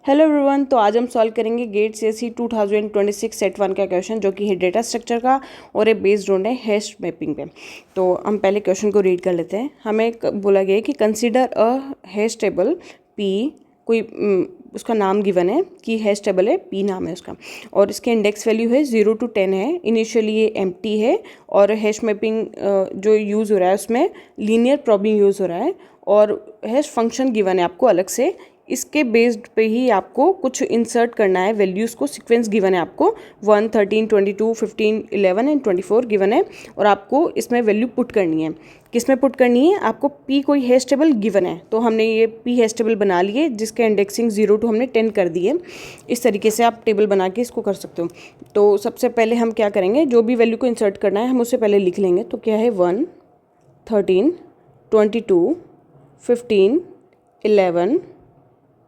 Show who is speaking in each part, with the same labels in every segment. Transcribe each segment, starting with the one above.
Speaker 1: Hello everyone. तो आज हम सॉल्व करेंगे गेट सीएसई 2026 सेट 1 का क्वेश्चन जो कि है डेटा स्ट्रक्चर का और ये बेस्ड ऑन है हैश मैपिंग पे। तो हम पहले क्वेश्चन को रीड कर लेते हैं। हमें बोला गया है कि consider a hash table P, कोई उसका नाम गिवन है कि हैश टेबल है पी नाम है उसका, और इसके इंडेक्स वैल्यू है 0 to 10 है। इनिशियली ये एम्प्टी है और हैश मैपिंग जो यूज़ हो रहा है उसमें लीनियर प्रॉबिंग यूज़ हो रहा है, और हैश फंक्शन गिवन है आपको अलग से। इसके बेस्ड पे ही आपको कुछ इंसर्ट करना है वैल्यूज़ को। सीक्वेंस गिवन है आपको 1, 13, 22, 15, 11 एंड 24 गिवन है, और आपको इसमें वैल्यू पुट करनी है। किस में पुट करनी है? आपको पी कोई हैश टेबल गिवन है, तो हमने ये पी हैश टेबल बना लिए जिसके इंडेक्सिंग 0 to हमने 10 कर दी है। इस तरीके से आप टेबल बना के इसको कर सकते हो। तो सबसे पहले हम क्या करेंगे, जो भी वैल्यू को इंसर्ट करना है हम उससे पहले लिख लेंगे। तो क्या है 1, 13, 22, 15, 11,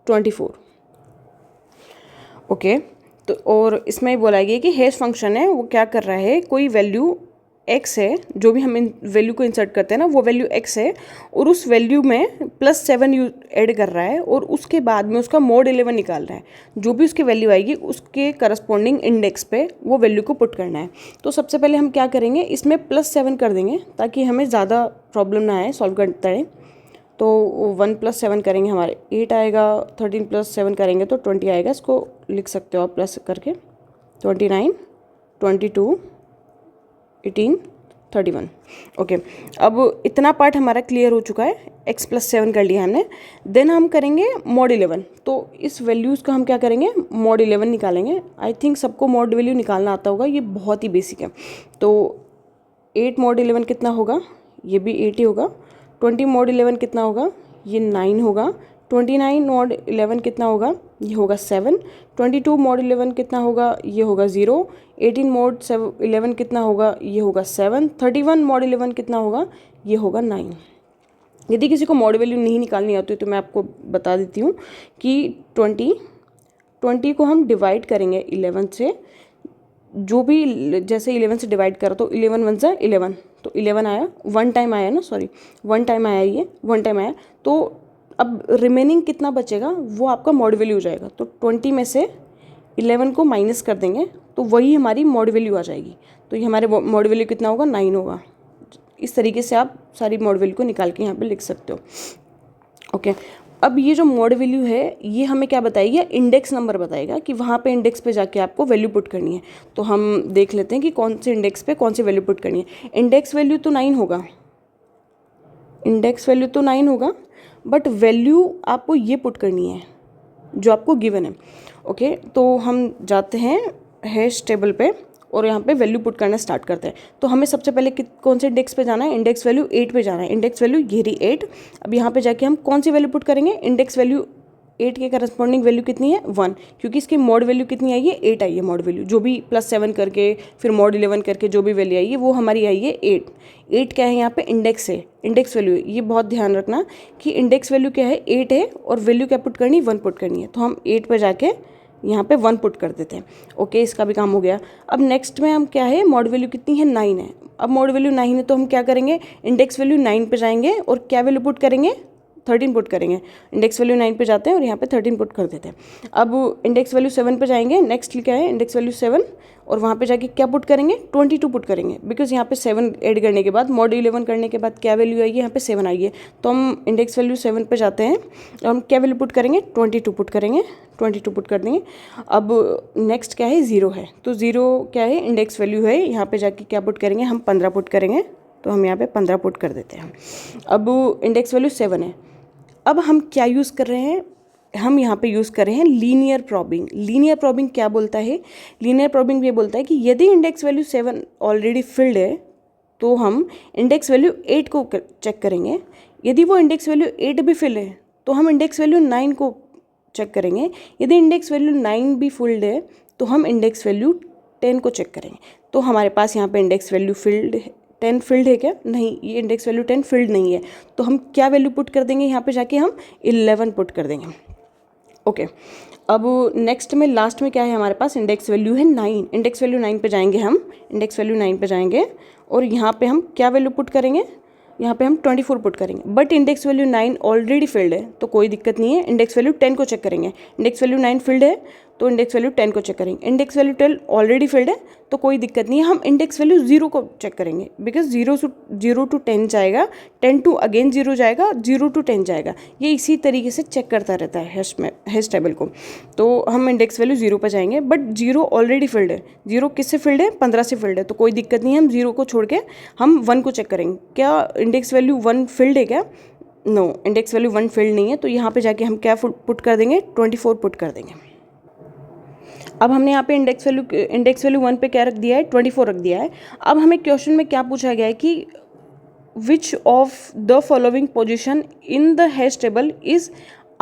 Speaker 1: 24। ओके। तो और इसमें बोला गया कि हैश फंक्शन है वो क्या कर रहा है, कोई वैल्यू x है, जो भी हम इन वैल्यू को इंसर्ट करते हैं ना वो वैल्यू x है, और उस वैल्यू में +7 ऐड कर रहा है, और उसके बाद में उसका मोड 11 निकाल रहा है। जो भी उसकी वैल्यू आएगी उसके करस्पॉन्डिंग इंडेक्स पे वो वैल्यू को पुट करना है। तो सबसे पहले हम क्या करेंगे, इसमें +7 कर देंगे ताकि हमें ज़्यादा प्रॉब्लम ना आए सॉल्व करते हैं। तो 1 + 7 करेंगे हमारे 8 आएगा, 13 + 7 करेंगे तो 20 आएगा। इसको लिख सकते हो आप प्लस करके, 29, 22, 18, 31। ओके। अब इतना पार्ट हमारा क्लियर हो चुका है, x + 7 कर लिया हमने। देन हम करेंगे mod 11। तो इस वैल्यूज़ का हम क्या करेंगे, mod 11 निकालेंगे। आई थिंक सबको mod वैल्यू निकालना आता होगा, ये बहुत ही बेसिक है। तो 8 mod 11 कितना होगा, ये भी 8 ही होगा। 20 mod 11 कितना होगा, ये 9 होगा। 29 mod 11 कितना होगा, ये होगा 7। 22 mod 11 कितना होगा, ये होगा 0। 18 mod 11 कितना होगा, ये होगा 7। 31 mod 11 कितना होगा, ये होगा 9। यदि किसी को मॉड वैल्यू नहीं निकालनी आती तो मैं आपको बता देती हूँ कि 20 को हम डिवाइड करेंगे 11 से। जो भी जैसे 11 से डिवाइड करो तो 11 × 1 = 11, तो 11 आया। 1 टाइम आया ना, सॉरी 1 टाइम आया, ये 1 टाइम आया। तो अब रिमेनिंग कितना बचेगा वो आपका मॉड वैल्यू हो जाएगा। तो 20 में से 11 को माइनस कर देंगे तो वही हमारी मॉड वैल्यू आ जाएगी। तो ये हमारे मॉड वैल्यू कितना होगा, 9 होगा। इस तरीके से आप सारी मॉड वैल्यू को निकाल के यहाँ पे लिख सकते हो। ओके। अब ये जो मॉड वैल्यू है ये हमें क्या बताएगी, इंडेक्स नंबर बताएगा कि वहाँ पे इंडेक्स पे जाके आपको वैल्यू पुट करनी है। तो हम देख लेते हैं कि कौन से इंडेक्स पे कौन सी वैल्यू पुट करनी है। इंडेक्स वैल्यू तो 9 होगा, इंडेक्स वैल्यू तो 9 होगा, बट वैल्यू आपको ये पुट करनी है जो आपको गिवन है। ओके। तो हम जाते हैं हैश टेबल पे और यहाँ पे वैल्यू पुट करना स्टार्ट करते हैं। तो हमें सबसे पहले कौन से इंडेक्स पे जाना है, इंडेक्स वैल्यू 8 पे जाना है। इंडेक्स वैल्यू ये रही 8। अब यहाँ पे जाके हम कौन सी वैल्यू पुट करेंगे, इंडेक्स वैल्यू 8 के करस्पॉन्डिंग वैल्यू कितनी है, 1, क्योंकि इसकी मॉड वैल्यू कितनी आई है, 8 आई है मॉड वैल्यू। जो भी +7 करके फिर मॉड 11 करके जो भी वैल्यू आई है वो हमारी आई है 8। 8 क्या है यहाँ पे, इंडेक्स है, इंडेक्स वैल्यू है। ये बहुत ध्यान रखना कि इंडेक्स वैल्यू क्या है, 8 है, और वैल्यू क्या पुट करनी, 1 पुट करनी है। तो हम 8 पर जाके यहाँ पे 1 पुट कर देते हैं। ओके, इसका भी काम हो गया। अब नेक्स्ट में हम क्या है, मॉड वैल्यू कितनी है, 9 है। अब मॉड वैल्यू 9 है तो हम क्या करेंगे, इंडेक्स वैल्यू 9 पे जाएंगे और क्या वैल्यू पुट करेंगे, 13 पुट करेंगे। इंडेक्स वैल्यू 9 पे जाते हैं और यहाँ पे 13 पुट कर देते हैं। अब इंडेक्स वैल्यू 7 पे जाएंगे, नेक्स्ट क्या है, इंडेक्स वैल्यू 7, और वहाँ पे जाके क्या पुट करेंगे, 22 पुट करेंगे, बिकॉज यहाँ पे 7 ऐड करने के बाद मॉड 11 करने के बाद क्या वैल्यू आई है, यहाँ पे 7 आई है। तो हम इंडेक्स वैल्यू 7 पे जाते हैं और हम क्या वैल्यू पुट करेंगे, 22 पुट करेंगे, 22 पुट कर देंगे। अब नेक्स्ट क्या है, 0 है, तो 0 क्या है, इंडेक्स वैल्यू है। यहाँ पे जाके क्या पुट करेंगे, हम 15 पुट करेंगे, तो हम यहाँ पे 15 पुट कर देते हैं। अब इंडेक्स वैल्यू 7 है। अब हम क्या यूज़ कर रहे हैं, हम यहाँ पे यूज़ कर रहे हैं लीनियर प्रॉबिंग। लीनियर प्रॉबिंग क्या बोलता है, लीनियर प्रॉबिंग ये बोलता है कि यदि इंडेक्स वैल्यू 7 ऑलरेडी फिल्ड है तो हम इंडेक्स वैल्यू 8 को चेक करेंगे। यदि वो इंडेक्स वैल्यू 8 भी फिल है तो हम इंडेक्स वैल्यू 9 को चेक करेंगे। यदि इंडेक्स वैल्यू 9 भी फिल्ड है तो हम इंडेक्स वैल्यू 10 को चेक करेंगे। तो हमारे पास यहाँ पे इंडेक्स वैल्यू 10 फिल्ड है क्या, नहीं, ये इंडेक्स वैल्यू 10 फिल्ड नहीं है। तो हम क्या वैल्यू पुट कर देंगे, यहाँ पे जाके हम 11 पुट कर देंगे। ओके। अब नेक्स्ट में लास्ट में क्या है हमारे पास, इंडेक्स वैल्यू है 9। इंडेक्स वैल्यू 9 पे जाएंगे हम, इंडेक्स वैल्यू 9 पे जाएंगे और यहाँ पे हम क्या वैल्यू पुट करेंगे, यहाँ पे हम 24 पुट करेंगे, but index value 9 already field है तो कोई दिक्कत नहीं है, इंडेक्स वैल्यू 10 को चेक करेंगे। इंडेक्स वैल्यू 9 फिल्ड है तो इंडेक्स वैल्यू 10 को चेक करेंगे। इंडेक्स वैल्यू 12 ऑलरेडी फिल्ड है तो कोई दिक्कत नहीं है, हम इंडेक्स वैल्यू 0 को चेक करेंगे, बिकॉज 0 to 10 जाएगा, 10 to अगेन 0 जाएगा, 0 to 10 जाएगा, ये इसी तरीके से चेक करता रहता है हैश टेबल को। तो हम इंडेक्स वैल्यू 0 पर जाएंगे, बट 0 ऑलरेडी फिल्ड है। 0 किससे फिल्ड है? 15 से फिल्ड है, तो कोई दिक्कत नहीं है, हम 0 को छोड़ के हम 1 को चेक करेंगे। क्या इंडेक्स वैल्यू 1 फिल्ड है क्या? नो, इंडेक्स वैल्यू 1 फिल्ड नहीं है, तो यहाँ पे जाके हम क्या पुट कर देंगे? 24 पुट कर देंगे। अब हमने यहाँ पे इंडेक्स वैल्यू 1 पे क्या रख दिया है? 24 रख दिया है। अब हमें क्वेश्चन में क्या पूछा गया है कि which of the following position in the hash table is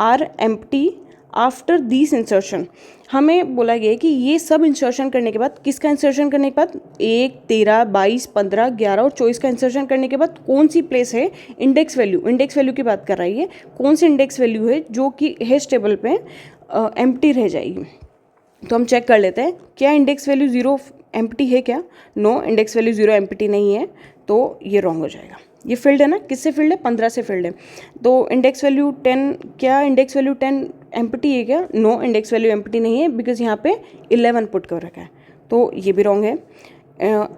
Speaker 1: are empty after this insertion. हमें बोला गया है कि ये सब इंसर्शन करने के बाद, किसका इंसर्शन करने के बाद? 1, 13, 22, 15, 11 और 24 का इंसर्शन करने के बाद कौन सी प्लेस है इंडेक्स वैल्यू की बात कर रहा है ये, कौन सी इंडेक्स वैल्यू है जो कि हैश टेबल पे एम्प्टी रह जाएगी। तो हम चेक कर लेते हैं, क्या इंडेक्स वैल्यू 0 एम्प्टी है क्या? नो, इंडेक्स वैल्यू 0 एम्प्टी नहीं है, तो ये रॉन्ग हो जाएगा। ये फिल्ड है ना, किससे फिल्ड है? 15 से फिल्ड है। तो इंडेक्स वैल्यू 10, क्या इंडेक्स वैल्यू 10 एम्प्टी है क्या? नो, इंडेक्स वैल्यू एम्प्टी नहीं है, बिकॉज यहाँ पे 11 पुट कर रखा है, तो ये भी रॉन्ग है।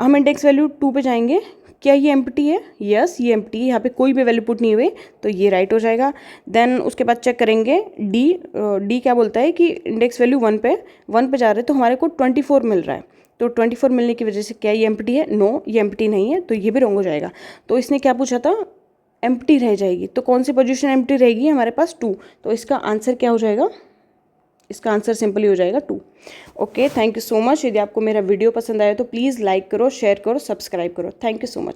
Speaker 1: हम इंडेक्स वैल्यू 2 पे जाएंगे, क्या ये एम्प्टी है? यस, ये एम्प्टी है, यहाँ पे कोई भी वैल्यू पुट नहीं हुई, तो ये राइट हो जाएगा। देन उसके बाद चेक करेंगे डी क्या बोलता है कि इंडेक्स वैल्यू 1 पे जा रहे हैं तो हमारे को 24 मिल रहा है, तो 24 मिलने की वजह से क्या ये एम्प्टी है? नो, ये एम्प्टी नहीं है, तो ये भी रॉन्ग हो जाएगा। तो इसने क्या पूछा था? एम्प्टी रह जाएगी, तो कौन सी पोजीशन एम्प्टी रहेगी? हमारे पास 2, तो इसका आंसर क्या हो जाएगा? इसका आंसर सिंपली हो जाएगा 2। Okay, thank you so much. यदि आपको मेरा वीडियो पसंद आया तो प्लीज़ लाइक करो, शेयर करो, सब्सक्राइब करो। Thank you so much.